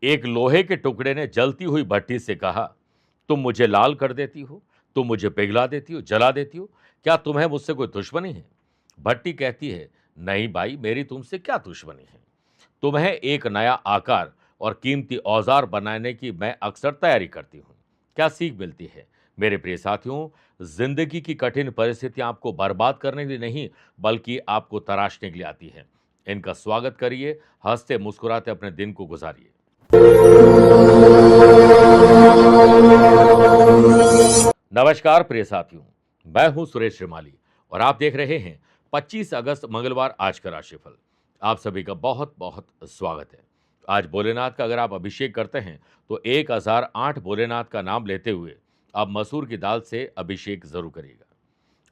एक लोहे के टुकड़े ने जलती हुई भट्टी से कहा, तुम मुझे लाल कर देती हो, तुम मुझे पिघला देती हो, जला देती हो, क्या तुम्हें मुझसे कोई दुश्मनी है? भट्टी कहती है, नहीं भाई, मेरी तुमसे क्या दुश्मनी है? तुम्हें एक नया आकार और कीमती औजार बनाने की मैं अक्सर तैयारी करती हूँ। क्या सीख मिलती है? मेरे प्रिय साथियों, जिंदगी की कठिन परिस्थितियां आपको बर्बाद करने के लिए नहीं, बल्कि आपको तराशने के लिए आती हैं। इनका स्वागत करिए, हंसते मुस्कुराते अपने दिन को गुजारिए। नमस्कार प्रिय साथियों, मैं हूं सुरेश श्रीमाली और आप देख रहे हैं 25 अगस्त मंगलवार आज का राशिफल। आप सभी का बहुत बहुत स्वागत है। आज भोलेनाथ का अगर आप अभिषेक करते हैं तो 1008 भोलेनाथ का नाम लेते हुए आप मसूर की दाल से अभिषेक जरूर करिएगा।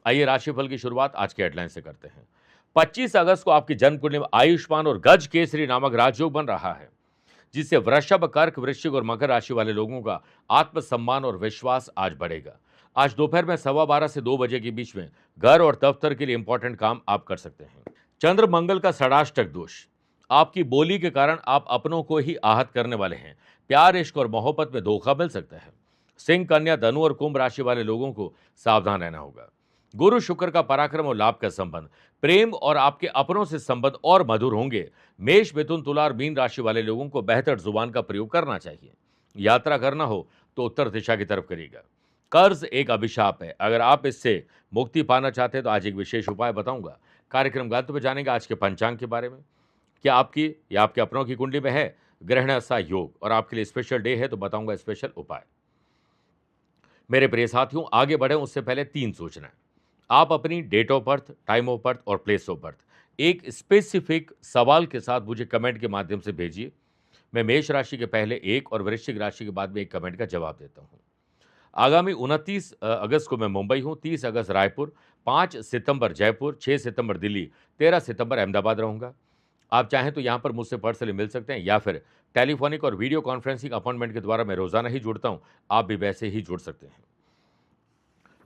आइए राशिफल की शुरुआत आज के हेडलाइन से करते हैं। 25 अगस्त को आपकी जन्म कुंडली में आयुष्मान और गज केसरी नामक राजयोग बन रहा है, जिससे वृषभ, कर्क, वृश्चिक और मकर राशि वाले लोगों का आत्मसम्मान और विश्वास आज बढ़ेगा। आज दोपहर में 12:15 से 2 बजे के बीच में घर और दफ्तर के लिए इंपॉर्टेंट काम आप कर सकते हैं। चंद्र मंगल का षडाष्टक दोष, आपकी बोली के कारण आप अपनों को ही आहत करने वाले हैं। प्यार, इश्क और मोहब्बत में धोखा मिल सकता है। सिंह, कन्या, धनु और कुंभ राशि वाले लोगों को सावधान रहना होगा। गुरु शुक्र का पराक्रम और लाभ का संबंध, प्रेम और आपके अपनों से संबंध और मधुर होंगे। मेष, मिथुन, तुला और मीन राशि वाले लोगों को बेहतर जुबान का प्रयोग करना चाहिए। यात्रा करना हो तो उत्तर दिशा की तरफ करिएगा। कर्ज एक अभिशाप है, अगर आप इससे मुक्ति पाना चाहते हैं तो आज एक विशेष उपाय बताऊंगा। कार्यक्रम का अंत में जानेंगे आज के पंचांग के बारे में। क्या आपकी या आपके अपनों की कुंडली में है ग्रहण सा योग और आपके लिए स्पेशल डे है तो बताऊंगा स्पेशल उपाय। मेरे प्रिय साथियों, आगे बढ़े उससे पहले 3 सूचनाएं। आप अपनी date of birth, time of birth और प्लेस ऑफ बर्थ एक स्पेसिफिक सवाल के साथ मुझे कमेंट के माध्यम से भेजिए। मैं मेष राशि के पहले एक और वृश्चिक राशि के बाद में एक कमेंट का जवाब देता हूं। आगामी 29 अगस्त को मैं मुंबई हूं, 30 अगस्त रायपुर, 5 सितंबर जयपुर, 6 सितंबर दिल्ली, 13 सितंबर अहमदाबाद रहूंगा। आप चाहें तो यहां पर मुझसे पर्सनली मिल सकते हैं या फिर टेलीफोनिक और वीडियो कॉन्फ्रेंसिंग अपॉइंटमेंट के द्वारा मैं रोजाना ही जुड़ता हूं। आप भी वैसे ही जुड़ सकते हैं।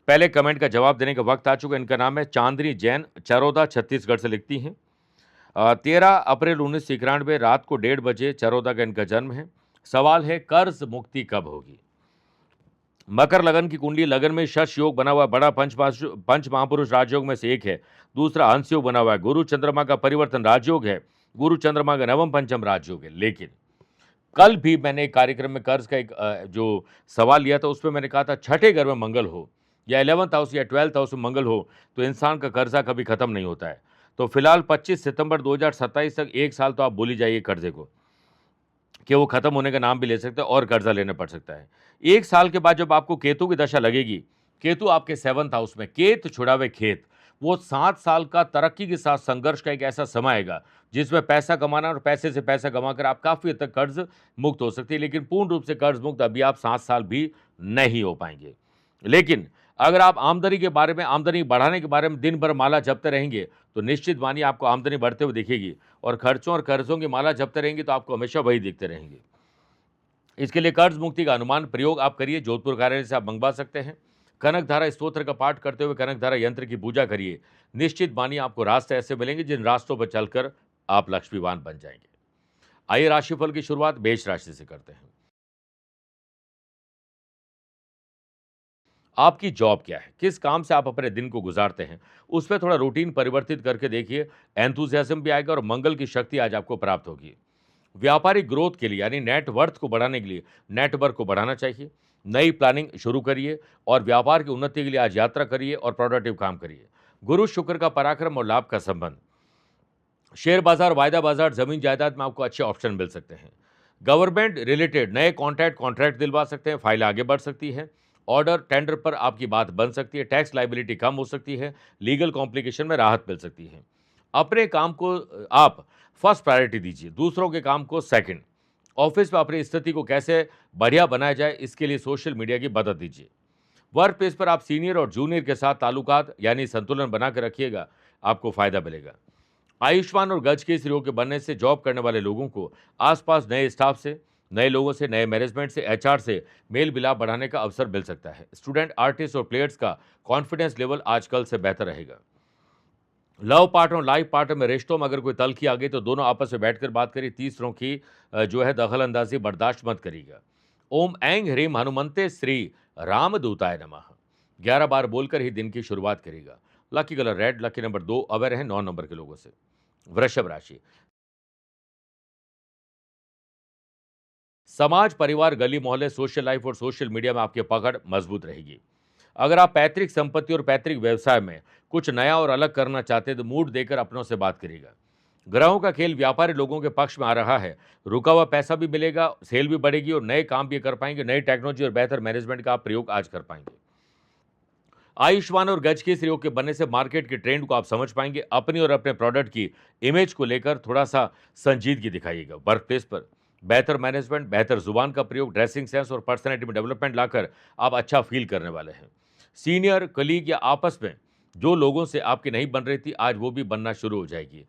पहले कमेंट का जवाब देने का वक्त आ चुका है। इनका नाम है चांदनी जैन, चरोदा छत्तीसगढ़ से लिखती हैं। 13 अप्रैल 1991 रात को 1:30 बजे चरोदा का इनका जन्म है। सवाल है, कर्ज मुक्ति कब होगी? मकर लगन की कुंडली, लगन में शश योग बना हुआ है, बड़ा पंच महापुरुष राजयोग में से एक है। दूसरा हंस योग बना हुआ है, गुरु चंद्रमा का परिवर्तन राजयोग है, गुरु चंद्रमा का नवम पंचम राजयोग है। लेकिन कल भी मैंने एक कार्यक्रम में कर्ज का एक जो सवाल लिया था उसमें मैंने कहा था छठे घर में मंगल हो या 11th हाउस या 12th हाउस में मंगल हो तो इंसान का कर्जा कभी खत्म नहीं होता है। तो फिलहाल 25 सितंबर 2027 तक 1 साल तो आप भूल ही जाइए कर्जे को, कि वो खत्म होने का नाम भी ले सकते हैं और कर्जा लेना पड़ सकता है। 1 साल के बाद जब आपको केतु की दशा लगेगी, केतु आपके 7th हाउस में, केत छुड़ावे खेत, वो 7 साल का तरक्की के साथ संघर्ष का एक ऐसा समय आएगा जिसमें पैसा कमाना और पैसे से पैसा कमाकर आप काफी हद तक कर्ज मुक्त हो सकते हैं। लेकिन पूर्ण रूप से कर्ज मुक्त अभी आप 7 साल भी नहीं हो पाएंगे। लेकिन अगर आप आमदनी के बारे में, आमदनी बढ़ाने के बारे में दिन भर माला जपते रहेंगे तो निश्चित मानिए आपको आमदनी बढ़ते हुए दिखेगी, और खर्चों और कर्जों की माला जपते रहेंगे तो आपको हमेशा वही दिखते रहेंगे। इसके लिए कर्ज मुक्ति का अनुमान प्रयोग आप करिए, जोधपुर कार्यालय से आप मंगवा सकते हैं। कनकधारा स्तोत्र का पाठ करते हुए कनकधारा यंत्र की पूजा करिए। निश्चित मानिए आपको रास्ते ऐसे मिलेंगे जिन रास्तों पर चलकर आप लक्ष्मीवान बन जाएंगे। आइए राशिफल की शुरुआत मेष राशि से करते हैं। आपकी जॉब क्या है, किस काम से आप अपने दिन को गुजारते हैं, उस पर थोड़ा रूटीन परिवर्तित करके देखिए। एंथुजियाज्म भी आएगा और मंगल की शक्ति आज आपको प्राप्त होगी। व्यापारिक ग्रोथ के लिए यानी नेटवर्थ को बढ़ाने के लिए नेटवर्क को बढ़ाना चाहिए। नई प्लानिंग शुरू करिए और व्यापार की उन्नति के लिए आज यात्रा करिए और प्रोडक्टिव काम करिए। गुरु शुक्र का पराक्रम और लाभ का संबंध, शेयर बाजार, वायदा बाजार, जमीन जायदाद में आपको अच्छे ऑप्शन मिल सकते हैं। गवर्नमेंट रिलेटेड नए कॉन्ट्रैक्ट दिलवा सकते हैं, फाइल आगे बढ़ सकती है। ऑर्डर टेंडर पर आपकी बात बन सकती है। टैक्स लाइबिलिटी कम हो सकती है। लीगल कॉम्प्लिकेशन में राहत मिल सकती है। अपने काम को आप फर्स्ट प्रायोरिटी दीजिए, दूसरों के काम को सेकंड। ऑफिस में अपनी स्थिति को कैसे बढ़िया बनाया जाए इसके लिए सोशल मीडिया की मदद दीजिए। वर्क प्लेस पर आप सीनियर और जूनियर के साथ ताल्लुकात यानी संतुलन बनाकर रखिएगा, आपको फायदा मिलेगा। आयुष्मान और गज के इस योग के बनने से जॉब करने वाले लोगों को आसपास नए स्टाफ से, नए लोगों से, नए मैनेजमेंट से, एचआर से मेल मिलाप बढ़ाने का अवसर मिल सकता है। स्टूडेंट, आर्टिस्ट और प्लेयर्स का कॉन्फिडेंस लेवल आजकल से बेहतर रहेगा। लव पार्टनर और लाइफ पार्टनर में रिश्तों में अगर कोई तल्खी आ गई तो दोनों आपस में बैठकर बात करिए। तीसरों की जो है दखल अंदाजी बर्दाश्त मत करिएगा। ओम ऐंग ह्रीम हनुमंते श्री रामदूताय नमः 11 बार बोलकर ही दिन की शुरुआत करिएगा। Lucky colour red, lucky number 2 aware हैं 9 नंबर के लोगों से। वृषभ राशि, समाज, परिवार, गली मोहल्ले, सोशल लाइफ और सोशल मीडिया में आपकी पकड़ मजबूत रहेगी। अगर आप पैतृक संपत्ति और पैतृक व्यवसाय में कुछ नया और अलग करना चाहते हैं तो मूड देकर अपनों से बात करिएगा। ग्रहों का खेल व्यापारी लोगों के पक्ष में आ रहा है। रुका हुआ पैसा भी मिलेगा, सेल भी बढ़ेगी और नए काम भी कर पाएंगे। नई टेक्नोलॉजी और बेहतर मैनेजमेंट का आप प्रयोग आज कर पाएंगे। आयुष्मान और गज के इस योग के बनने से मार्केट के ट्रेंड को आप समझ पाएंगे। अपनी और अपने प्रोडक्ट की इमेज को लेकर थोड़ा सा संजीदगी दिखाइएगा। वर्क प्लेस पर बेहतर मैनेजमेंट, बेहतर जुबान का प्रयोग, ड्रेसिंग सेंस और पर्सनैलिटी में डेवलपमेंट लाकर आप अच्छा फील करने वाले हैं। सीनियर कलीग या आपस में जो लोगों से आपकी नहीं बन रही थी, आज वो भी बनना शुरू हो जाएगी।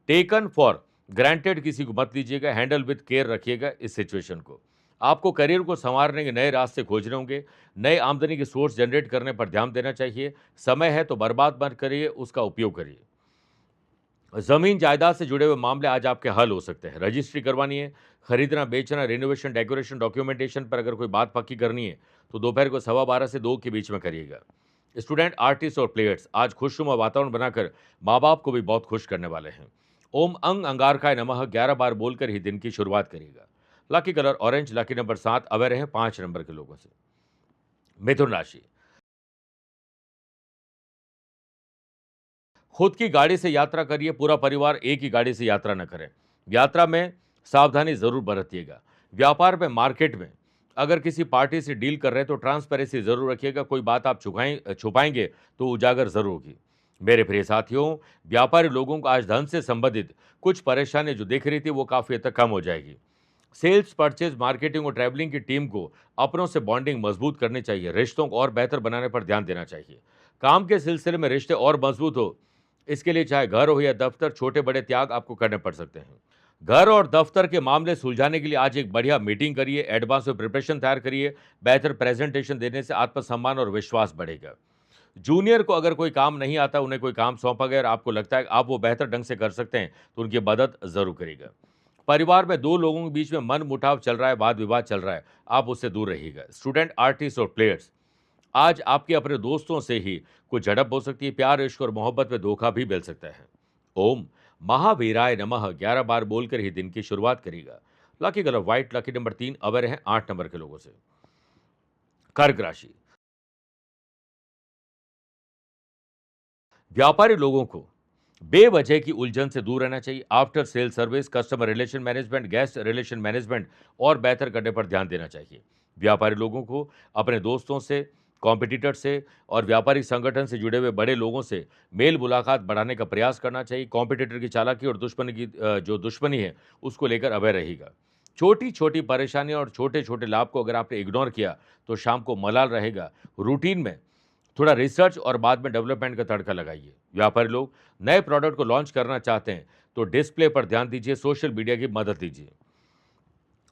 टेकन फॉर ग्रांटेड किसी को मत लीजिएगा, हैंडल विथ केयर रखिएगा इस सिचुएशन को। आपको करियर को संवारने के नए रास्ते खोजने होंगे। नए आमदनी के सोर्स जनरेट करने पर ध्यान देना चाहिए। समय है तो बर्बाद मत करिए, उसका उपयोग करिए। जमीन जायदाद से जुड़े हुए मामले आज आपके हल हो सकते हैं। रजिस्ट्री करवानी है, खरीदना, बेचना, रिनोवेशन, डेकोरेशन, डॉक्यूमेंटेशन पर अगर कोई बात पक्की करनी है तो दोपहर को 12:15 से 2 के बीच में करिएगा। स्टूडेंट, आर्टिस्ट और प्लेयर्स आज खुशनुमा वातावरण बनाकर माँ बाप को भी बहुत खुश करने वाले हैं। ओम अंग अंगारकाय नमः 11 बार बोलकर ही दिन की शुरुआत करिएगा। Lucky colour orange, lucky number 7 aware हैं 5 नंबर के लोगों से। मिथुन राशि, खुद की गाड़ी से यात्रा करिए, पूरा परिवार एक ही गाड़ी से यात्रा न करें। यात्रा में सावधानी जरूर बरतिएगा। व्यापार में, मार्केट में अगर किसी पार्टी से डील कर रहे हैं तो ट्रांसपेरेंसी जरूर रखिएगा। कोई बात आप छुपाएंगे तो उजागर जरूर होगी। मेरे प्रिय साथियों, व्यापारी लोगों को आज धन से संबंधित कुछ परेशानी जो दिख रही थी वो काफी हद तक कम हो जाएगी। सेल्स, परचेज, मार्केटिंग और ट्रैवलिंग की टीम को अपनों से बॉन्डिंग मजबूत करनी चाहिए। रिश्तों को और बेहतर बनाने पर ध्यान देना चाहिए। काम के सिलसिले में रिश्ते और मजबूत हो, इसके लिए चाहे घर हो या दफ्तर, छोटे बड़े त्याग आपको करने पड़ सकते हैं। घर और दफ्तर के मामले सुलझाने के लिए आज एक बढ़िया मीटिंग करिए, एडवांस में प्रिपरेशन तैयार करिए। बेहतर प्रेजेंटेशन देने से आत्मसम्मान और विश्वास बढ़ेगा। जूनियर को अगर कोई काम नहीं आता, उन्हें कोई काम सौंपा गया और आपको लगता है कि आप वो बेहतर ढंग से कर सकते हैं तो उनकी मदद जरूर करिएगा। परिवार में दो लोगों के बीच में मन मुटाव चल रहा है, वाद विवाद चल रहा है, आप उससे दूर रहिएगा। स्टूडेंट, आर्टिस्ट और प्लेयर्स आज आपके अपने दोस्तों से ही कुछ झड़प हो सकती है। प्यार, इश्क और मोहब्बत में धोखा भी मिल सकता है। ओम महावीराय नमः 11 बार बोलकर ही दिन की शुरुआत करेगा। Lucky colour white, lucky number 3 aware हैं 8 नंबर के लोगों से। कर्क राशि, व्यापारी लोगों को बेवजह की उलझन से दूर रहना चाहिए। After sale service, customer relation management, guest relation management और बेहतर करने पर ध्यान देना चाहिए। व्यापारी लोगों को अपने दोस्तों से, कॉम्पिटिटर से और व्यापारिक संगठन से जुड़े हुए बड़े लोगों से मेल मुलाकात बढ़ाने का प्रयास करना चाहिए। कॉम्पिटिटर की चालाकी और दुश्मनी की जो दुश्मनी है उसको लेकर अवेयर रहेगा। छोटी छोटी परेशानियां और छोटे छोटे लाभ को अगर आपने इग्नोर किया तो शाम को मलाल रहेगा। रूटीन में थोड़ा रिसर्च और बाद में डेवलपमेंट का तड़का लगाइए। व्यापारी लोग नए प्रोडक्ट को लॉन्च करना चाहते हैं तो डिस्प्ले पर ध्यान दीजिए, सोशल मीडिया की मदद लीजिए।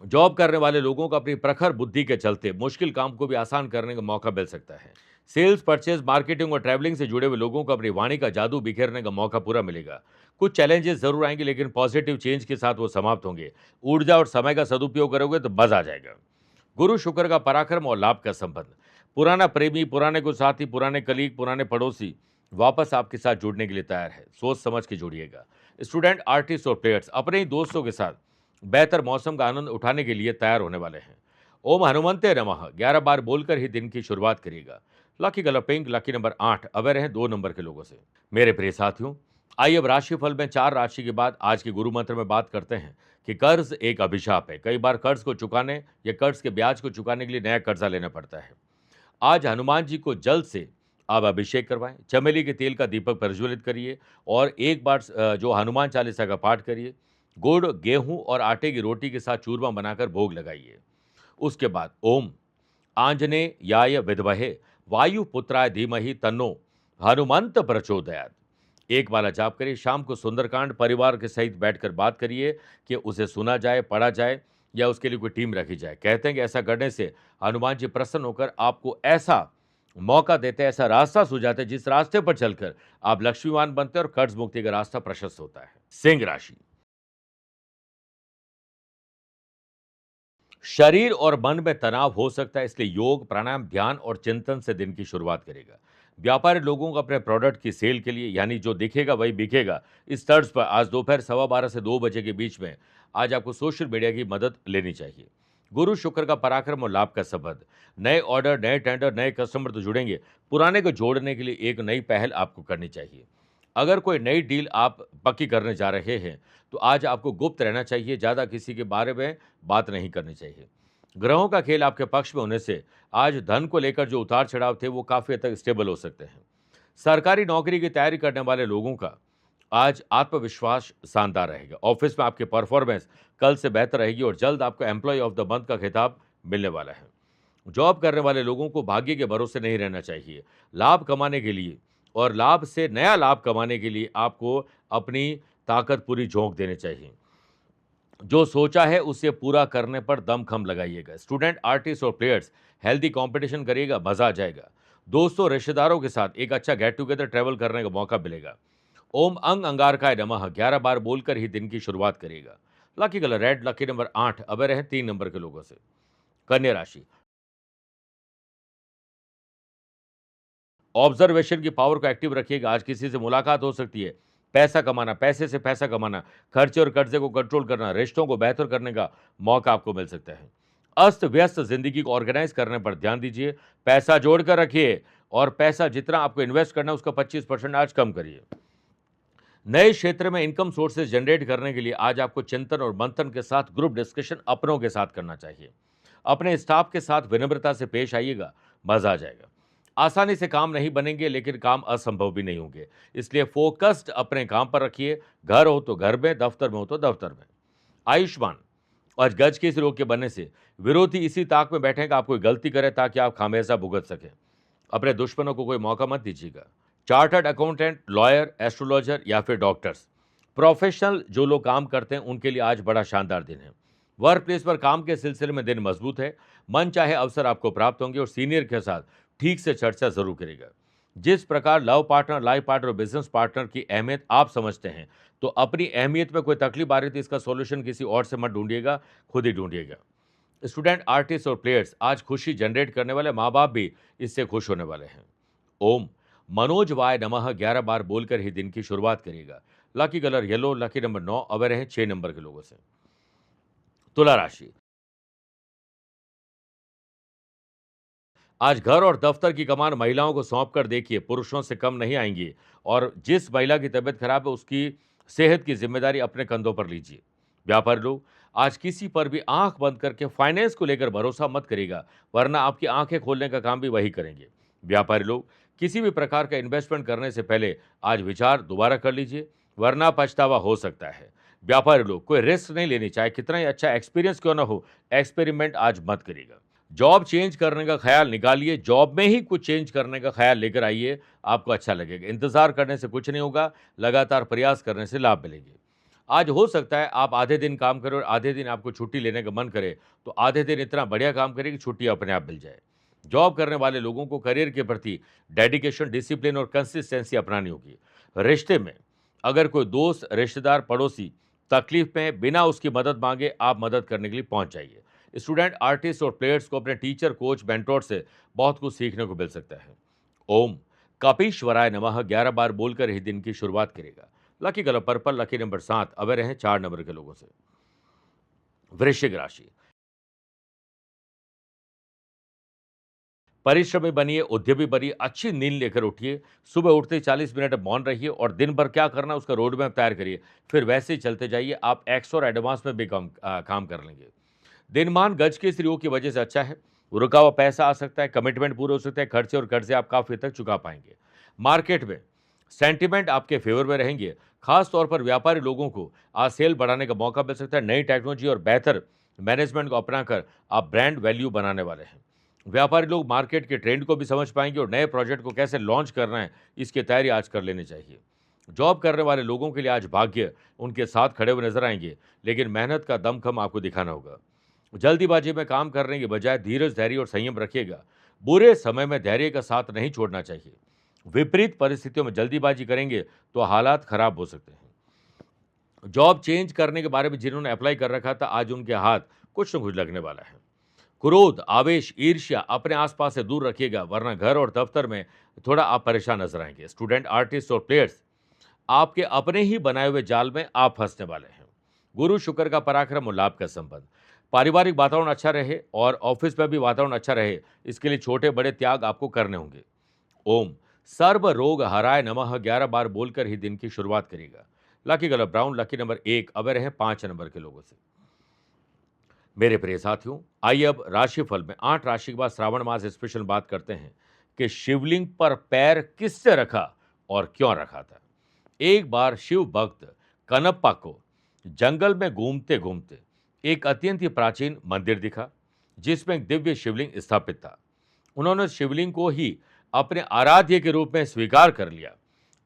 जॉब करने वाले लोगों को अपनी प्रखर बुद्धि के चलते मुश्किल काम को भी आसान करने का मौका मिल सकता है। सेल्स, परचेज, मार्केटिंग और ट्रैवलिंग से जुड़े हुए लोगों को अपनी वाणी का जादू बिखेरने का मौका पूरा मिलेगा। कुछ चैलेंजेस जरूर आएंगे लेकिन पॉजिटिव चेंज के साथ वो समाप्त होंगे। ऊर्जा और समय का सदुपयोग करोगे तो मजा आ जाएगा। गुरु शुक्र का पराक्रम और लाभ का संबंध, पुराना प्रेमी, पुराने कुछ साथी, पुराने कलीग, पुराने पड़ोसी वापस आपके साथ जुड़ने के लिए तैयार है। सोच समझ के जुड़िएगा। स्टूडेंट, आर्टिस्ट और प्लेयर्स अपने ही दोस्तों के साथ बेहतर मौसम का आनंद उठाने के लिए तैयार होने वाले हैं। ओम हनुमंते नमः 11 बार बोलकर ही दिन की शुरुआत करिएगा। Lucky colour pink, lucky number 8 aware हैं 2 नंबर के लोगों से। मेरे प्रिय साथियों, आइए अब राशिफल में 4 राशि के बाद आज के गुरु मंत्र में बात करते हैं कि कर्ज एक अभिशाप है। कई बार कर्ज को चुकाने या कर्ज के ब्याज को चुकाने के लिए नया कर्जा लेना पड़ता है। आज हनुमान जी को जल से आप अभिषेक करवाएं, चमेली के तेल का दीपक प्रज्वलित करिए और एक बार जो हनुमान चालीसा का पाठ करिए। गुड़, गेहूं और आटे की रोटी के साथ चूरमा बनाकर भोग लगाइए। उसके बाद ओम आंजनेयाय विद्महे वायुपुत्राय धीमहि तन्नो हनुमंत प्रचोदयात् एक वाला जाप करिए। शाम को सुंदरकांड परिवार के सहित बैठकर बात करिए कि उसे सुना जाए, पढ़ा जाए या उसके लिए कोई टीम रखी जाए। कहते हैं कि ऐसा करने से हनुमान जी प्रसन्न होकर आपको ऐसा मौका देते हैं, ऐसा रास्ता सुझाते हैं जिस रास्ते पर चलकर आप लक्ष्मीवान बनते हैं और कर्ज मुक्ति का रास्ता प्रशस्त होता है। सिंह राशि, शरीर और मन में तनाव हो सकता है, इसलिए योग, प्राणायाम, ध्यान और चिंतन से दिन की शुरुआत करेगा। व्यापारी लोगों को अपने प्रोडक्ट की सेल के लिए, यानी जो दिखेगा वही बिकेगा, इस तर्ज पर आज दोपहर 12:15 से 2 बजे के बीच में आज आपको सोशल मीडिया की मदद लेनी चाहिए। गुरु शुक्र का पराक्रम और लाभ का संबंध, नए ऑर्डर, नए टेंडर, नए कस्टमर तो जुड़ेंगे, पुराने को जोड़ने के लिए एक नई पहल आपको करनी चाहिए। अगर कोई नई डील आप पक्की करने जा रहे हैं, तो आज आपको गुप्त रहना चाहिए, ज़्यादा किसी के बारे में बात नहीं करनी चाहिए। ग्रहों का खेल आपके पक्ष में होने से आज धन को लेकर जो उतार-चढ़ाव थे, वो काफ़ी हद तक स्टेबल हो सकते हैं। सरकारी नौकरी की तैयारी करने वाले लोगों का आज आत्मविश्वास शानदार रहेगा। ऑफिस में आपकी परफॉर्मेंस कल से बेहतर रहेगी और जल्द आपको एम्प्लॉय ऑफ द मंथ का खिताब मिलने वाला है। जॉब करने वाले लोगों को भाग्य के भरोसे नहीं रहना चाहिए। लाभ कमाने के लिए और लाभ से नया लाभ कमाने के लिए आपको अपनी ताकत पूरी झोंक देनी चाहिए। जो सोचा है उसे पूरा करने पर दमखम लगाइएगा। स्टूडेंट, आर्टिस्ट और प्लेयर्स हेल्दी कंपटीशन करिएगा, मजा आ जाएगा। दोस्तों, रिश्तेदारों के साथ एक अच्छा गेट टुगेदर ट्रैवल करने का मौका मिलेगा। ओम अंग अंगारकाय नमः 11 बार बोलकर ही दिन की शुरुआत करिएगा। Lucky colour red, lucky number 8, away रहे 3 नंबर के लोगों से। कन्या राशि, ऑब्जर्वेशन की पावर को एक्टिव रखिएगा। आज किसी से मुलाकात हो सकती है। पैसा कमाना, पैसे से पैसा कमाना, खर्चे और कर्जे को कंट्रोल करना, रिश्तों को बेहतर करने का मौका आपको मिल सकता है। अस्त व्यस्त जिंदगी को ऑर्गेनाइज करने पर ध्यान दीजिए। पैसा जोड़ कर रखिए और पैसा जितना आपको इन्वेस्ट करना है उसका 25% आज कम करिए। नए क्षेत्र में इनकम सोर्सेज जनरेट करने के लिए आज आपको चिंतन और मंथन के साथ ग्रुप डिस्कशन अपनों के साथ करना चाहिए। अपने स्टाफ के साथ विनम्रता से पेश आइएगा, मजा आ जाएगा। आसानी से काम नहीं बनेंगे, लेकिन काम असंभव भी नहीं होंगे, इसलिए फोकस्ड अपने काम पर रखिए। घर हो तो घर में, दफ्तर में हो तो दफ्तर में। आयुष्मान, आज गज के इस रोग के बनने से विरोधी इसी ताक में बैठेगा आप कोई गलती करें ताकि आप खामियाजा भुगत सकें। अपने दुश्मनों को कोई मौका मत दीजिएगा। चार्टर्ड अकाउंटेंट, लॉयर, एस्ट्रोलॉजर या फिर डॉक्टर्स, प्रोफेशनल जो लोग काम करते हैं उनके लिए आज बड़ा शानदार दिन है। वर्क प्लेस पर काम के सिलसिले में दिन मजबूत है। मन चाहे अवसर आपको प्राप्त होंगे और सीनियर के साथ ठीक से चर्चा जरूर करेगा। जिस प्रकार लव पार्टनर, लाइफ पार्टनर और बिजनेस पार्टनर की अहमियत आप समझते हैं, तो अपनी अहमियत में कोई तकलीफ आ रही थी, इसका सॉल्यूशन किसी और से मत ढूंढिएगा, खुद ही ढूंढिएगा। स्टूडेंट, आर्टिस्ट और प्लेयर्स, आज खुशी जनरेट करने वाले माँ बाप भी इससे खुश होने वाले हैं। ओम मनोज वाय नमः 11 बार बोलकर ही दिन की शुरुआत करिएगा। Lucky colour yellow, lucky number 9, away रहे 6 नंबर के लोगों से। तुला राशि, आज घर और दफ्तर की कमान महिलाओं को सौंप कर देखिए, पुरुषों से कम नहीं आएंगी। और जिस महिला की तबीयत खराब है उसकी सेहत की जिम्मेदारी अपने कंधों पर लीजिए। व्यापारी लोग, आज किसी पर भी आंख बंद करके फाइनेंस को लेकर भरोसा मत करिएगा, वरना आपकी आंखें खोलने का काम भी वही करेंगे। व्यापारी लोग, किसी भी प्रकार का इन्वेस्टमेंट करने से पहले आज विचार दोबारा कर लीजिए, वरना पछतावा हो सकता है। व्यापारी लोग, कोई रिस्क नहीं लेनी, चाहे कितना ही अच्छा एक्सपीरियंस क्यों ना हो, एक्सपेरिमेंट आज मत करिएगा। जॉब चेंज करने का ख्याल निकालिए, जॉब में ही कुछ चेंज करने का ख्याल लेकर आइए, आपको अच्छा लगेगा। इंतजार करने से कुछ नहीं होगा, लगातार प्रयास करने से लाभ मिलेंगे। आज हो सकता है आप आधे दिन काम करें और आधे दिन आपको छुट्टी लेने का मन करे, तो आधे दिन इतना बढ़िया काम करें कि छुट्टी अपने आप मिल जाए। जॉब करने वाले लोगों को करियर के प्रति डेडिकेशन, डिसिप्लिन और कंसिस्टेंसी अपनानी होगी। रिश्ते में अगर कोई दोस्त, रिश्तेदार, पड़ोसी तकलीफ में बिना उसकी मदद मांगे आप मदद करने के लिए पहुंच जाइए। स्टूडेंट, आर्टिस्ट और प्लेयर्स को अपने टीचर, कोच, मेंटोर से बहुत कुछ सीखने को मिल सकता है। ओम कपीश्वराय नमः 11 बार बोलकर ही दिन की शुरुआत करेगा। Lucky colour purple, lucky number 7, away रहे 4 नंबर के लोगों से। वृश्चिक राशि, परिश्रमी बनिए, उद्यमी बनिए, अच्छी नींद लेकर उठिए। सुबह उठते ही 40 मिनट मौन रहिए और दिन भर क्या करना उसका रोड मैप तैयार करिए। फिर वैसे ही चलते जाइए, आप एक्स और एडवांस में भी काम कर लेंगे। दिनमान गज के स्त्रियों की वजह से अच्छा है। रुका हुआ पैसा आ सकता है, कमिटमेंट पूरे हो सकते हैं, खर्चे और कर्जे आप काफी तक चुका पाएंगे। मार्केट में सेंटिमेंट आपके फेवर में रहेंगे। खास तौर पर व्यापारी लोगों को आज सेल बढ़ाने का मौका मिल सकता है। नई टेक्नोलॉजी और बेहतर मैनेजमेंट को अपनाकर आप ब्रांड वैल्यू बनाने वाले हैं। व्यापारी लोग मार्केट के ट्रेंड को भी समझ पाएंगे और नए प्रोजेक्ट को कैसे लॉन्च करना है, इसकी तैयारी आज कर लेनी चाहिए। जॉब करने वाले लोगों के लिए आज भाग्य उनके साथ खड़े हुए नजर आएंगे, लेकिन मेहनत का दमखम आपको दिखाना होगा। जल्दीबाजी में काम करने के बजाय धीरज, धैर्य और संयम रखिएगा। बुरे समय में धैर्य का साथ नहीं छोड़ना चाहिए। विपरीत परिस्थितियों में जल्दीबाजी करेंगे तो हालात खराब हो सकते हैं। जॉब चेंज करने के बारे में जिन्होंने अप्लाई कर रखा था, आज उनके हाथ कुछ न कुछ लगने वाला है। क्रोध, आवेश, ईर्ष्या अपने आसपास से दूर रखिएगा, वरना घर और दफ्तर में थोड़ा आप परेशान नजर आएंगे। स्टूडेंट, आर्टिस्ट और प्लेयर्स, आपके अपने ही बनाए हुए जाल में आप फंसने वाले हैं। गुरु शुक्र का पराक्रम और लाभ का संबंध। पारिवारिक वातावरण अच्छा रहे और ऑफिस में भी वातावरण अच्छा रहे, इसके लिए छोटे बड़े त्याग आपको करने होंगे। ओम सर्व रोग हराय नमः 11 बार बोलकर ही दिन की शुरुआत करिएगा। Lucky colour brown, lucky number 1, away रहे 5 नंबर के लोगों से। मेरे प्रिय साथियों, आइए अब राशिफल में 8 राशि के बाद श्रावण मास स्पेशल बात करते हैं कि शिवलिंग पर पैर किससे रखा और क्यों रखा था। एक बार शिव भक्त कनप्पा को जंगल में घूमते घूमते एक अत्यंत ही प्राचीन मंदिर दिखा, जिसमें एक दिव्य शिवलिंग स्थापित था। उन्होंने शिवलिंग को ही अपने आराध्य के रूप में स्वीकार कर लिया।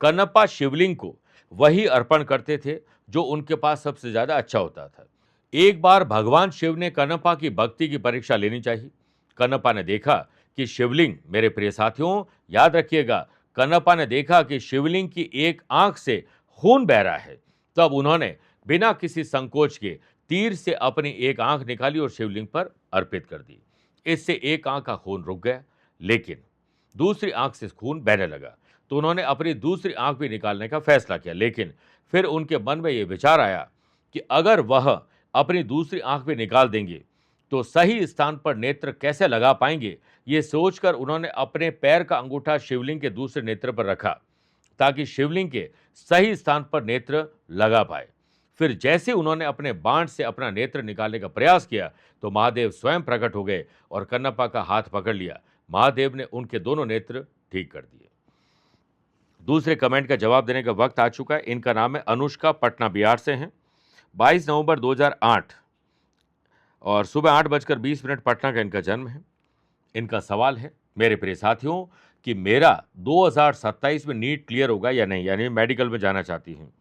कन्नप्पा शिवलिंग को वही अर्पण करते थे जो उनके पास सबसे ज्यादा अच्छा होता था। एक बार भगवान शिव ने कन्नप्पा की भक्ति की परीक्षा लेनी चाहिए। कन्नप्पा ने देखा कि शिवलिंग, मेरे प्रिय साथियों याद रखिएगा, कन्नप्पा ने देखा कि शिवलिंग की एक आंख से खून बह रहा है। तब उन्होंने बिना किसी संकोच के तीर से अपनी एक आंख निकाली और शिवलिंग पर अर्पित कर दी। इससे एक आंख का खून रुक गया, लेकिन दूसरी आंख से खून बहने लगा। तो उन्होंने अपनी दूसरी आंख भी निकालने का फैसला किया, लेकिन फिर उनके मन में यह विचार आया कि अगर वह अपनी दूसरी आंख भी निकाल देंगे तो सही स्थान पर नेत्र कैसे लगा पाएंगे। ये सोचकर उन्होंने अपने पैर का अंगूठा शिवलिंग के दूसरे नेत्र पर रखा, ताकि शिवलिंग के सही स्थान पर नेत्र लगा पाए। फिर जैसे उन्होंने अपने बाण से अपना नेत्र निकालने का प्रयास किया तो महादेव स्वयं प्रकट हो गए और कन्नप्पा का हाथ पकड़ लिया। महादेव ने उनके दोनों नेत्र ठीक कर दिए। दूसरे कमेंट का जवाब देने का वक्त आ चुका है। इनका नाम है अनुष्का, पटना बिहार से हैं। 22 नवंबर 2008 और सुबह 8:20 पटना का इनका जन्म है। इनका सवाल है, मेरे प्रिय साथियों, कि मेरा 2027 में नीट क्लियर होगा या नहीं, यानी मेडिकल में जाना चाहती हैं।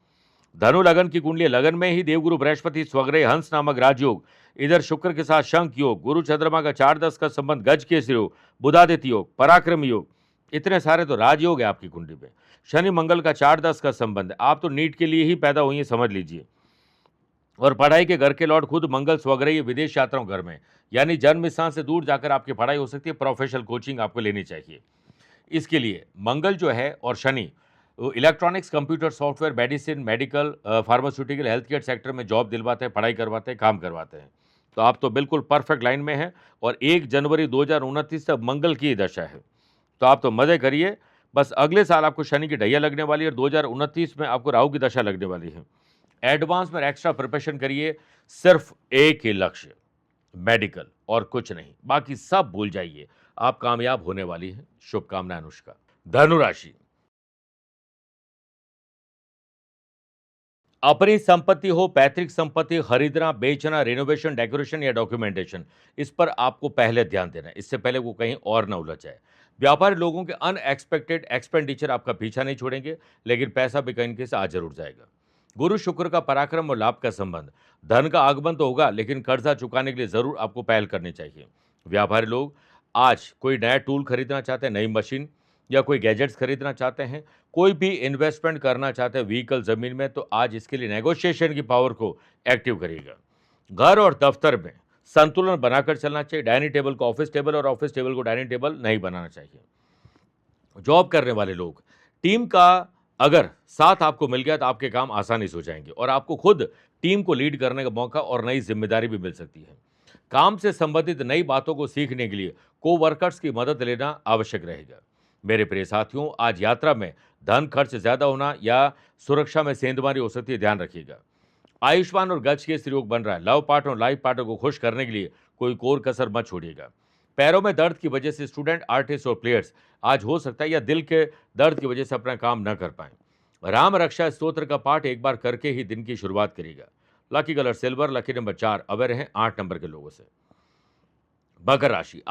धनु लगन की कुंडली, लगन में ही देवगुरु बृहस्पति, स्वग्रह हंस नामक राजयोग, इधर शुक्र के साथ शंख योग, गुरु चंद्रमा का 4-10 का संबंध, गज केसरी योग, बुधादित्य योग, पराक्रम योग, इतने सारे तो राजयोग है आपकी कुंडली में। शनि मंगल का 4-10 का संबंध है। आप तो नीट के लिए ही पैदा हुई हैं, समझ लीजिए। और पढ़ाई के घर के लॉर्ड खुद मंगल स्वग्रही विदेश यात्राओं घर में, यानी जन्म स्थान से दूर जाकर आपकी पढ़ाई हो सकती है। प्रोफेशनल कोचिंग आपको लेनी चाहिए। इसके लिए मंगल जो है और Shani electronics, computer, software, medicine, medical, pharmaceutical, health care sector में जॉब दिलवाते हैं, पढ़ाई करवाते हैं, काम करवाते हैं। तो आप तो बिल्कुल परफेक्ट लाइन में हैं। और 1 जनवरी 2029 तक मंगल की दशा है, तो आप तो मजे करिए। बस अगले साल आपको शनि की ढैया लगने वाली है और 2029 में आपको राहु की दशा लगने वाली है। एडवांस में एक्स्ट्रा प्रिपरेशन करिए। सिर्फ एक ही लक्ष्य, मेडिकल, और कुछ नहीं, बाकी सब भूल जाइए। आप कामयाब होने वाली हैं। शुभकामनाएं अनुष्का। धनु राशि, अपनी संपत्ति हो, पैतृक संपत्ति खरीदना, बेचना, रिनोवेशन, डेकोरेशन या डॉक्यूमेंटेशन, इस पर आपको पहले ध्यान देना है, इससे पहले वो कहीं और ना उलझ जाए। व्यापारी लोगों के अनएक्सपेक्टेड एक्सपेंडिचर आपका पीछा नहीं छोड़ेंगे, लेकिन पैसा भी कहीं से आ जरूर जाएगा। गुरु शुक्र का पराक्रम और लाभ का संबंध, धन का आगमन तो होगा, लेकिन कर्जा चुकाने के लिए जरूर आपको पहल करनी चाहिए। व्यापारी लोग आज कोई नया टूल खरीदना चाहते हैं, नई मशीन या कोई गैजेट्स खरीदना चाहते हैं, कोई भी इन्वेस्टमेंट करना चाहते हैं व्हीकल, जमीन में, तो आज इसके लिए नेगोशिएशन की पावर को एक्टिव करिएगा। घर और दफ्तर में संतुलन बनाकर चलना चाहिए। डाइनिंग टेबल को ऑफिस टेबल और ऑफिस टेबल को डाइनिंग टेबल नहीं बनाना चाहिए। जॉब करने वाले लोग, टीम का अगर साथ आपको मिल गया तो आपके काम आसानी से हो जाएंगे और आपको खुद टीम को लीड करने का मौका और नई जिम्मेदारी भी मिल सकती है। काम से संबंधित नई बातों को सीखने के लिए कोवर्कर्स की मदद लेना आवश्यक रहेगा। मेरे प्रिय साथियों, आज यात्रा में धन खर्च ज्यादा होना या सुरक्षा में सेंधमारी हो सकती है, ध्यान रखिएगा। आयुष्मान और गज के योग बन रहा है। लव पार्टनर और लाइफ पार्टनर को खुश करने के लिए कोई कोर कसर मत छोड़िएगा। पैरों में दर्द की वजह से स्टूडेंट, आर्टिस्ट और प्लेयर्स आज हो सकता है या दिल के दर्द की वजह से अपना काम न कर पाएं। राम रक्षा स्तोत्र का पाठ एक बार करके ही दिन की शुरुआत करिएगा। Lucky colour silver, lucky number 4, away रहें 8 नंबर के लोगों से। मकर राशि,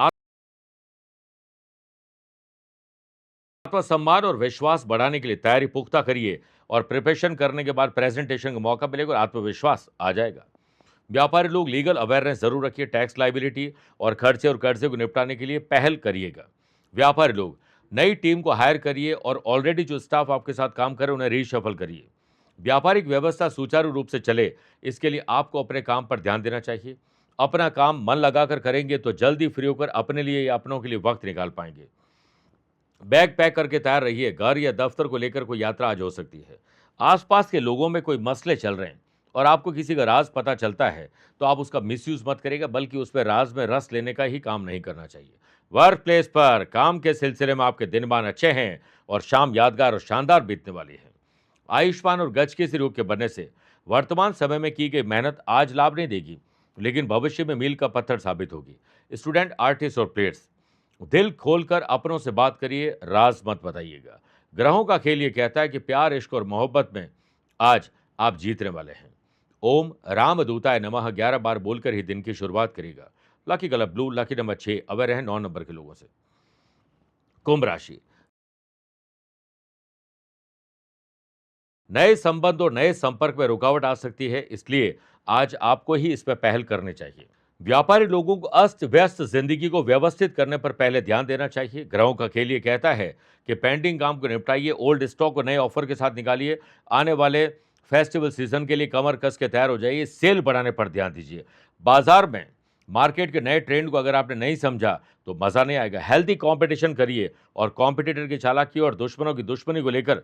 आत्मसम्मान और विश्वास बढ़ाने के लिए तैयारी पुख्ता करिए और प्रिपरेशन करने के बाद प्रेजेंटेशन का मौका मिलेगा और आत्मविश्वास आ जाएगा। व्यापारी लोग लीगल अवेयरनेस जरूर रखिए, टैक्स लाइबिलिटी और कर्जे को निपटाने के लिए पहल करिएगा। व्यापारी लोग नई टीम को हायर करिए और ऑलरेडी जो स्टाफ आपके साथ काम करे उन्हें रीशफल करिए। व्यापारिक व्यवस्था सुचारू रूप से चले, इसके लिए आपको अपने काम पर ध्यान देना चाहिए। अपना काम मन लगाकर करेंगे तो जल्दी फ्री होकर अपने लिए या अपनों के लिए वक्त निकाल पाएंगे। बैग पैक करके तैयार रहिए, घर या दफ्तर को लेकर कोई यात्रा आज हो सकती है। आसपास के लोगों में कोई मसले चल रहे हैं और आपको किसी का राज पता चलता है तो आप उसका मिसयूज मत करिएगा, बल्कि उस पर राज में रस लेने का ही काम नहीं करना चाहिए। वर्क प्लेस पर काम के सिलसिले में आपके दिनमान अच्छे हैं और शाम यादगार और शानदार बीतने वाली है। आयुष्मान और गज के रोग के बनने से वर्तमान समय में की गई मेहनत आज लाभ नहीं देगी, लेकिन भविष्य में मील का पत्थर साबित होगी। स्टूडेंट, आर्टिस्ट और प्लेयर्स, दिल खोलकर अपनों से बात करिए, राज मत बताइएगा। ग्रहों का खेल ये कहता है कि प्यार, इश्क और मोहब्बत में आज आप जीतने वाले हैं। ओम रामदूताय नमः 11 बार बोलकर ही दिन की शुरुआत करिएगा। Lucky colour blue, lucky number 6, aware रहें 9 नंबर के लोगों से। कुंभ राशि, नए संबंध और नए संपर्क में रुकावट आ सकती है, इसलिए आज आपको ही इस पर पहल करनी चाहिए। व्यापारी लोगों को अस्त व्यस्त जिंदगी को व्यवस्थित करने पर पहले ध्यान देना चाहिए। ग्रहों का खेल ये कहता है कि पेंडिंग काम को निपटाइए, ओल्ड स्टॉक को नए ऑफर के साथ निकालिए। आने वाले फेस्टिवल सीजन के लिए कमर कस के तैयार हो जाइए, सेल बढ़ाने पर ध्यान दीजिए। बाजार में मार्केट के नए ट्रेंड को अगर आपने नहीं समझा तो मजा नहीं आएगा। हेल्दी कंपटीशन करिए और कॉम्पिटिटर की चालाकी और दुश्मनों की दुश्मनी को लेकर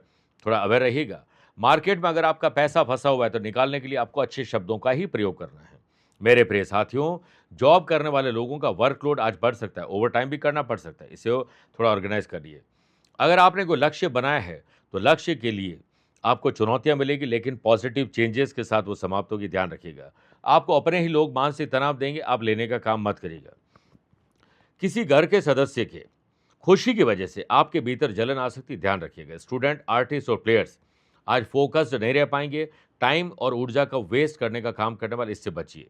थोड़ा अवेयर रहिएगा। मार्केट में अगर आपका पैसा फंसा हुआ है तो निकालने के लिए आपको अच्छे शब्दों का ही प्रयोग करना है। मेरे प्रिय साथियों, जॉब करने वाले लोगों का वर्कलोड आज बढ़ सकता है, ओवर टाइम भी करना पड़ सकता है, इसे थोड़ा ऑर्गेनाइज करिए। अगर आपने कोई लक्ष्य बनाया है तो लक्ष्य के लिए आपको चुनौतियां मिलेगी, लेकिन पॉजिटिव चेंजेस के साथ वो समाप्त होगी, ध्यान रखिएगा। आपको अपने ही लोग मानसिक तनाव देंगे, आप लेने का काम मत करिएगा। किसी घर के सदस्य के खुशी की वजह से आपके भीतर जलन आ सकती है, ध्यान रखिएगा। स्टूडेंट, आर्टिस्ट और प्लेयर्स आज फोकस्ड नहीं रह पाएंगे। टाइम और ऊर्जा का वेस्ट करने का काम करने वाले, इससे बचिए।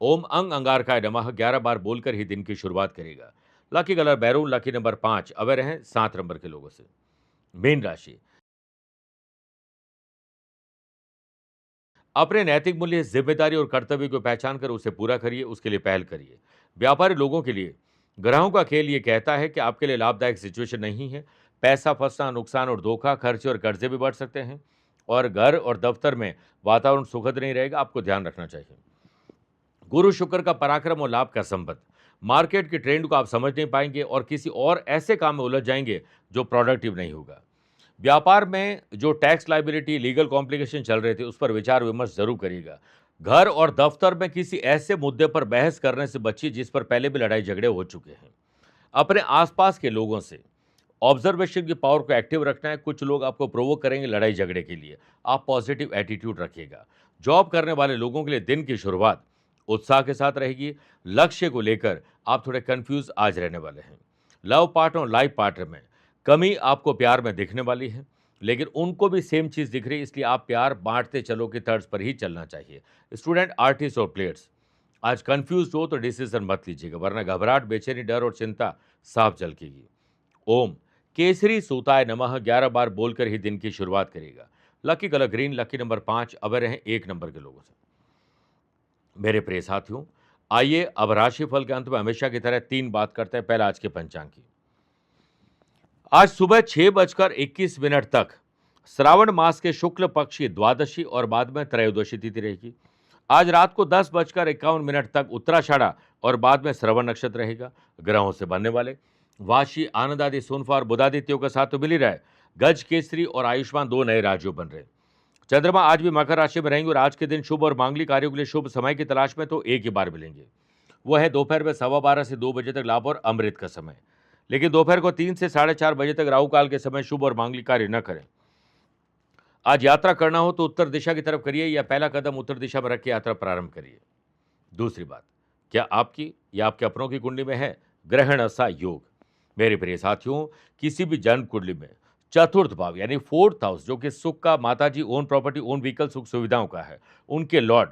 ओम अंग अंगारकाय नमः 11 बार बोलकर ही दिन की शुरुआत करेगा। लकी कलर बैरून, लकी नंबर 5, अवेयर हैं 7 नंबर के लोगों से। मीन राशि, अपने नैतिक मूल्य, जिम्मेदारी और कर्तव्य को पहचान कर उसे पूरा करिए, उसके लिए पहल करिए। व्यापारी लोगों के लिए ग्रहों का खेल ये कहता है कि आपके लिए लाभदायक सिचुएशन नहीं है। पैसा फंसना, नुकसान और धोखा, खर्चे और कर्जे भी बढ़ सकते हैं और घर और दफ्तर में वातावरण सुखद नहीं रहेगा, आपको ध्यान रखना चाहिए। गुरु शुक्र का पराक्रम और लाभ का संबंध, मार्केट के ट्रेंड को आप समझ नहीं पाएंगे और किसी और ऐसे काम में उलझ जाएंगे जो प्रोडक्टिव नहीं होगा। व्यापार में जो टैक्स लाइबिलिटी, लीगल कॉम्प्लिकेशन चल रहे थे, उस पर विचार विमर्श जरूर करिएगा। घर और दफ्तर में किसी ऐसे मुद्दे पर बहस करने से बचिए जिस पर पहले भी लड़ाई झगड़े हो चुके हैं। अपने आसपास के लोगों से ऑब्जर्वेशन की पावर को एक्टिव रखना है। कुछ लोग आपको प्रोवोक करेंगे लड़ाई झगड़े के लिए, आप पॉजिटिव एटीट्यूड रखिएगा। जॉब करने वाले लोगों के लिए दिन की शुरुआत उत्साह के साथ रहेगी। लक्ष्य को लेकर आप थोड़े कंफ्यूज आज रहने वाले हैं। लव पार्टनर और लाइफ पार्टनर में कमी आपको प्यार में दिखने वाली है, लेकिन उनको भी सेम चीज दिख रही है, इसलिए आप प्यार बांटते चलो की तर्ज पर ही चलना चाहिए। स्टूडेंट, आर्टिस्ट और प्लेयर्स आज कंफ्यूज हो तो डिसीजन मत लीजिएगा, वरना घबराहट, बेचैनी, डर और चिंता साफ झलकेगी। ओम केसरी सूताय नमः 11 बार बोलकर ही दिन की शुरुआत करेगा। Lucky colour green, lucky number 5, aware हैं 1 नंबर के लोगों से। मेरे प्रिय साथियों, आइए अब राशिफल के अंत में हमेशा की तरह 3 बात करते हैं। पहला आज के पंचांग की। आज सुबह 6:21 तक श्रावण मास के शुक्ल पक्ष की द्वादशी और बाद में त्रयोदशी तिथि रहेगी। आज रात को 10:51 तक उत्तराषाढ़ा और बाद में श्रवण नक्षत्र रहेगा। ग्रहों से बनने वाले वाशी, आनंद आदि, सुनफा और बुधादित्यों के साथ तो मिल ही रहा है। गज, केसरी और आयुष्मान 2 नए राज्यों बन रहे हैं। चंद्रमा आज भी मकर राशि में रहेंगे और आज के दिन शुभ और मांगलिक कार्यों के लिए शुभ समय की तलाश में तो एक ही बार मिलेंगे, वो है दोपहर में 12:15 से 2 बजे तक लाभ और अमृत का समय। लेकिन दोपहर को 3 से 4:30 बजे तक राहु काल के समय शुभ और मांगलिक कार्य न करें। आज यात्रा करना हो तो उत्तर दिशा की तरफ करिए या पहला कदम उत्तर दिशा में रख के यात्रा प्रारंभ करिए। दूसरी बात, क्या आपकी या आपके अपनों की कुंडली में है ग्रहण सा योग? मेरे प्रिय साथियों, किसी भी जन्म कुंडली में चतुर्थ भाव यानी 4th हाउस, जो कि सुख का, माताजी, ओन प्रॉपर्टी, ओन व्हीकल, सुख सुविधाओं का है, उनके लॉर्ड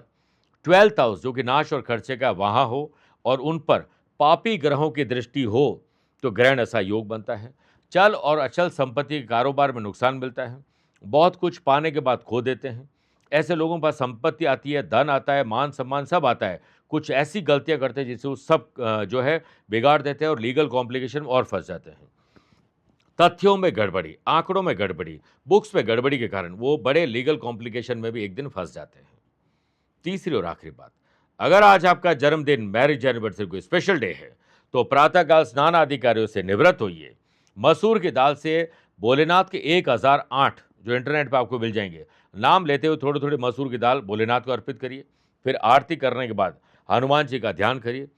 12th हाउस जो कि नाश और खर्चे का वहां हो और उन पर पापी ग्रहों की दृष्टि हो तो ग्रहण ऐसा योग बनता है। चल और अचल संपत्ति के कारोबार में नुकसान मिलता है। बहुत कुछ पाने के बाद खो देते हैं। ऐसे लोगों के पास संपत्ति आती है, धन आता है, मान सम्मान सब आता है। कुछ ऐसी गलतियां करते हैं जिससे वो सब जो है बिगाड़ देते हैं और लीगल कॉम्प्लिकेशन और फंस जाते हैं। तथ्यों में गड़बड़ी, आंकड़ों में गड़बड़ी, बुक्स में गड़बड़ी के कारण वो बड़े लीगल कॉम्प्लिकेशन में भी एक दिन फंस जाते हैं। तीसरी और आखिरी बात, अगर आज आपका जन्मदिन, मैरिज एनिवर्सरी कोई स्पेशल डे है, तो प्रातःकाल स्नान आदि कार्यों से निवृत्त होइए। मसूर की दाल से भोलेनाथ के 1008 जो इंटरनेट पे आपको मिल जाएंगे, नाम लेते हुए थोड़ी थोड़ी मसूर की दाल भोलेनाथ को अर्पित करिए। फिर आरती करने के बाद हनुमान जी का ध्यान करिए।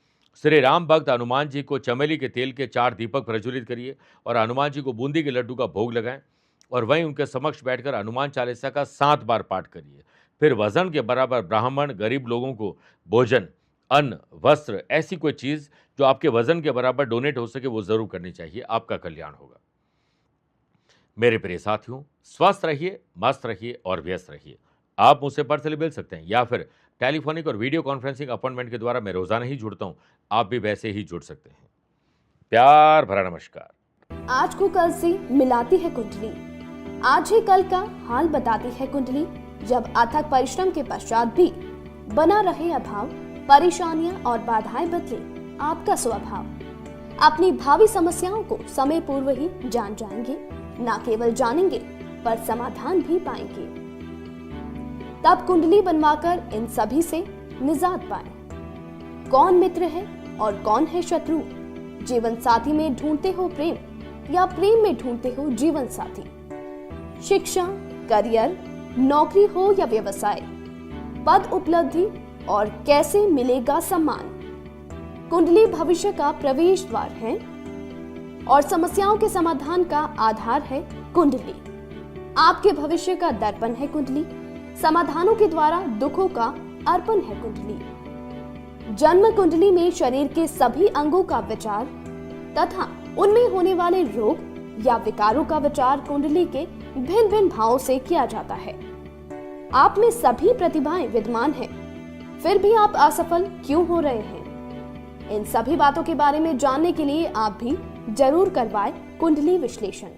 श्री राम भक्त हनुमान जी को चमेली के तेल के 4 दीपक प्रज्वलित करिए और हनुमान जी को बूंदी के लड्डू का भोग लगाएं और वहीं उनके समक्ष बैठकर हनुमान चालीसा का 7 बार पाठ करिए। फिर वजन के बराबर ब्राह्मण, गरीब लोगों को भोजन, अन्न, वस्त्र, ऐसी कोई चीज़ जो आपके वजन के बराबर डोनेट हो सके वो ज़रूर करनी चाहिए। आपका कल्याण होगा। मेरे प्रिय साथियों, स्वस्थ रहिए, मस्त रहिए और व्यस्त रहिए। आप मुझसे पर्सनली मिल सकते हैं या फिर टेलीफोनिक और वीडियो कॉन्फ्रेंसिंग अपॉइंटमेंट के द्वारा मैं रोजाना ही जुड़ता हूं। आप भी वैसे ही जुड़ सकते हैं। प्यार भरा नमस्कार। आज को कल से मिलाती है कुंडली, आज ही कल का हाल बताती है कुंडली। जब अथक परिश्रम के पश्चात भी बना रहे अभाव, परेशानियां और बाधाएं बदले आपका स्वभाव, अपनी भावी समस्याओं को समय पूर्व ही जान जाएंगे। न केवल जानेंगे पर समाधान भी पाएंगे। तब कुंडली बनवाकर इन सभी से निजात पाएं। कौन मित्र है और कौन है शत्रु, जीवन साथी में ढूंढते हो प्रेम या प्रेम में ढूंढते हो जीवन साथी, शिक्षा, करियर, नौकरी हो या व्यवसाय, पद उपलब्धि और कैसे मिलेगा सम्मान। कुंडली भविष्य का प्रवेश द्वार है और समस्याओं के समाधान का आधार है कुंडली। आपके भविष्य का दर्पण है कुंडली, समाधानों के द्वारा दुखों का अर्पण है कुंडली। जन्म कुंडली में शरीर के सभी अंगों का विचार तथा उनमें होने वाले रोग या विकारों का विचार कुंडली के भिन्न भिन्न भावों से किया जाता है। आप में सभी प्रतिभाएं विद्यमान हैं, फिर भी आप असफल क्यों हो रहे हैं? इन सभी बातों के बारे में जानने के लिए आप भी जरूर करवाएं कुंडली विश्लेषण।